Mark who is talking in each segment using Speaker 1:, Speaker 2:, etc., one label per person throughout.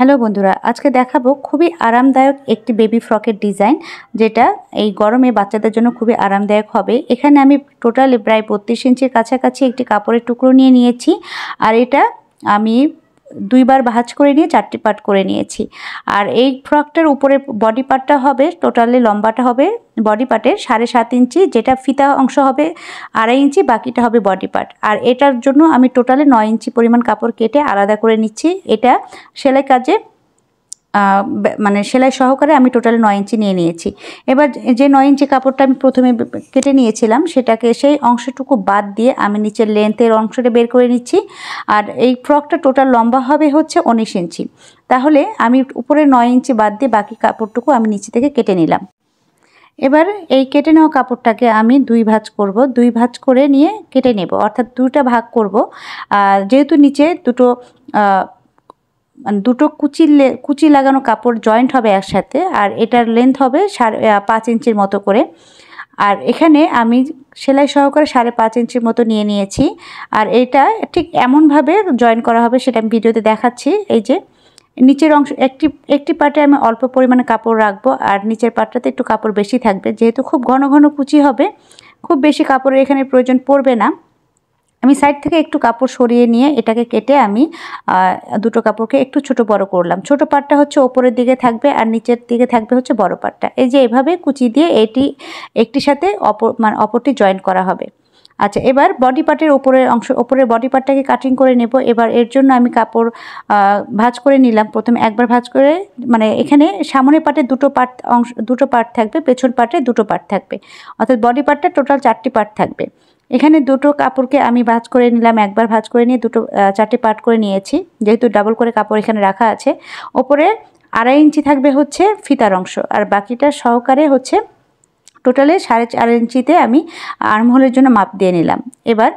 Speaker 1: Hello বন্ধুরা, আজকে দেখাবো খুবই আরামদায়ক একটি বেবি ফ্রকের ডিজাইন, যেটা এই গরমে বাচ্চাদের জন্য খুবই আরামদায়ক হবে। এখানে আমি টোটালি প্রায় 32 ইঞ্চির কাছাকাছি একটি কাপড়ের টুকরো নিয়ে নিয়েছি। আর এটা আমি দুইবার ভাঁজ করে নিয়ে 4টি পার্ট করে নিয়েছি। আর এই ফ্রকটার উপরে বডি পার্টটা হবে, টোটালি লম্বাটা হবে বডি পার্টের 7.5 ইঞ্চি, যেটা ফিতা অংশ হবে 2.5 ইঞ্চি, বাকিটা হবে বডি পার্ট। আর এটার জন্য আমি টোটালি 9 ইঞ্চি পরিমাণ কাপড় কেটে আলাদা করে নিচ্ছি। এটা সেলাই কাজে মানে সেলাই সহকারে আমি টোটাল 9 ইঞ্চি নিয়ে নিয়েছি। এবার যে 9 ইঞ্চি কাপড়টা আমি প্রথমে কেটে নিয়েছিলাম, সেটাকে সেই অংশটুকু বাদ দিয়ে আমি নিচের লেন্থের অংশটা বের করে নিচ্ছি। আর এই ফ্রকটা টোটাল লম্বা হবে হচ্ছে 19 ইঞ্চি। তাহলে আমি উপরে 9 ইঞ্চি বাদ দিয়ে বাকি কাপড়টুকু আমি নিচে থেকে কেটে নিলাম। এবার এই কেটে নেওয়া কাপড়টাকে আমি 2 ভাঁজ করব, 2 ভাঁজ করে নিয়ে কেটে নেব, অর্থাৎ 2টা ভাগ করব। যেহেতু নিচে দুটো কুচি লাগানো কাপড় জয়েন্ট হবে একসাথে, আর এটার লেন্থ হবে 5.5 ইঞ্চির মতো করে। আর এখানে আমি সেলাই সহকারে 5.5 ইঞ্চির মতো নিয়ে নিয়েছি। আর এটা ঠিক এমনভাবে জয়েন করা হবে, সেটা আমি ভিডিওতে দেখাচ্ছি। এই যে নিচের অংশ একটি পার্টে আমি অল্প পরিমাণে কাপড় রাখবো, আর নিচের পার্টটাতে একটু কাপড় বেশি থাকবে। যেহেতু খুব ঘন ঘন কুচি হবে, খুব বেশি কাপড়ের এখানে প্রয়োজন পড়বে না। আমি সাইড থেকে একটু কাপড় সরিয়ে নিয়ে এটাকে কেটে আমি দুটো কাপড়কে একটু ছোট বড় করলাম। ছোট পাটটা হচ্ছে ওপরের দিকে থাকবে, আর নিচের দিকে থাকবে হচ্ছে বড় পাটটা। এই যে এভাবে কুচি দিয়ে একটির সাথে অপরটি জয়েন্ট করা হবে। আচ্ছা, এবার বডি পার্টের ওপরের বডি পার্টটাকে কাটিং করে নেব। এবার এর জন্য আমি কাপড় ভাঁজ করে নিলাম। প্রথমে একবার ভাঁজ করে, মানে এখানে সামনের পার্টে দুটো পার্ট থাকবে, পেছন পার্টে দুটো পার্ট থাকবে, অর্থাৎ বডি পার্টটা টোটাল 4টি পার্ট থাকবে। এখানে দুটো কাপড়কে আমি ভাঁজ করে নিলাম, একবার ভাঁজ করে নিয়ে 4টি পার্ট করে নিয়েছি। যেহেতু ডাবল করে কাপড় এখানে রাখা আছে, ওপরে 2.5 ইঞ্চি থাকবে হচ্ছে ফিতার অংশ, আর বাকিটা সহকারে হচ্ছে টোটালে 4.5 ইঞ্চিতে আমি আর্মহোলের জন্য মাপ দিয়ে নিলাম। এবার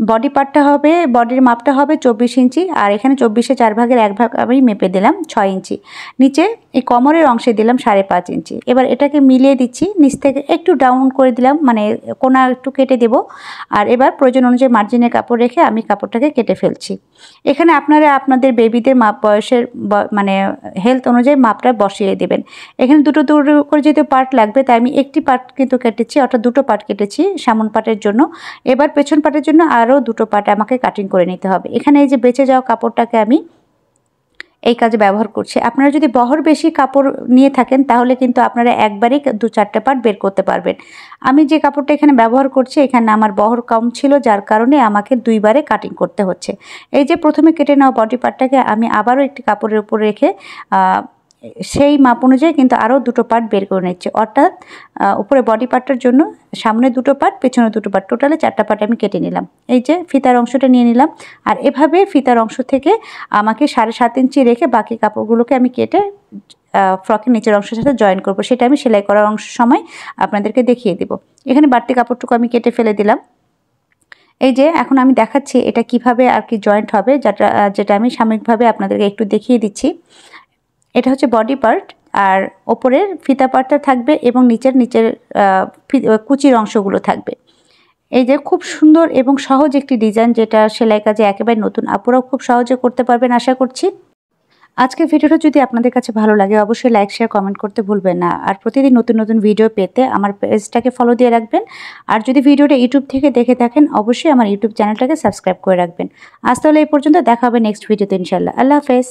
Speaker 1: বডির মাপটা হবে 24 ইঞ্চি, আর এখানে 24-এ 4 ভাগের 1 ভাগ আমি মেপে দিলাম 6 ইঞ্চি। নিচে এই কোমরের অংশে দিলাম 5.5 ইঞ্চি। এবার এটাকে মিলিয়ে দিচ্ছি, নিচ থেকে একটু ডাউন করে দিলাম, মানে কোনা একটু কেটে দেব। আর এবার প্রয়োজন অনুযায়ী মার্জিনের কাপড় রেখে আমি কাপড়টাকে কেটে ফেলছি। এখানে আপনারা আপনাদের বেবিদের মাপ বয়সের মানে হেলথ অনুযায়ী মাপটা বসিয়ে দেবেন। এখানে দুটো করে যেহেতু পার্ট লাগবে, তাই আমি একটি পার্ট কিন্তু কেটেছি, অর্থাৎ দুটো পার্ট কেটেছি সামন পার্টের জন্য। এবার পেছন পার্টের জন্য আরও দুটো পার্ট আমাকে কাটিং করে নিতে হবে। এখানে এই যে বেঁচে যাওয়া কাপড়টাকে আমি এই কাজে ব্যবহার করছি। আপনারা যদি বহর বেশি কাপড় নিয়ে থাকেন, তাহলে কিন্তু আপনারা একবারেই 2-4টে পার্ট বের করতে পারবেন। আমি যে কাপড়টা এখানে ব্যবহার করছি, এখানে আমার বহর কম ছিল, যার কারণে আমাকে 2 বারে কাটিং করতে হচ্ছে। এই যে প্রথমে কেটে নেওয়া বডি পার্টটাকে আমি আবারও একটি কাপড়ের উপর রেখে সেই মাপ অনুযায়ী কিন্তু আরও দুটো পার্ট বের করে নিচ্ছি, অর্থাৎ উপরে বডি পার্টটার জন্য সামনে দুটো পার্ট, পেছনে দুটো পার্ট, টোটালে 4টা পার্ট আমি কেটে নিলাম। এই যে ফিতার অংশটা নিয়ে নিলাম, আর এভাবে ফিতার অংশ থেকে আমাকে 7.5 ইঞ্চি রেখে বাকি কাপড়গুলোকে আমি কেটে ফ্রকের নিচের অংশের সাথে জয়েন করব। সেটা আমি সেলাই করার সময় আপনাদেরকে দেখিয়ে দেব। এখানে বাড়তি কাপড়টুকু আমি কেটে ফেলে দিলাম। এই যে এখন আমি দেখাচ্ছি এটা কিভাবে আর কি জয়েন্ট হবে, যেটা আমি সাময়িকভাবে আপনাদেরকে একটু দেখিয়ে দিচ্ছি। এটা হচ্ছে বডি পার্ট, আর ওপরের ফিতা পার্টটা থাকবে এবং নিচের কুচির অংশগুলো থাকবে। এই যে খুব সুন্দর এবং সহজ একটি ডিজাইন, যেটা সেলাই কাজে একেবারে নতুন আপুরাও খুব সহজে করতে পারবেন আশা করছি। আজকের ভিডিওটা যদি আপনাদের কাছে ভালো লাগে, অবশ্যই লাইক, শেয়ার, কমেন্ট করতে ভুলবেন না। আর প্রতিদিন নতুন নতুন ভিডিও পেতে আমার পেজটাকে ফলো দিয়ে রাখবেন। আর যদি ভিডিওটা ইউটিউব থেকে দেখে থাকেন, অবশ্যই আমার ইউটিউব চ্যানেলটাকে সাবস্ক্রাইব করে রাখবেন। আজ তাহলে এই পর্যন্ত, দেখা হবে নেক্সট ভিডিওতে ইনশাআল্লাহ। আল্লাহ হাফেজ।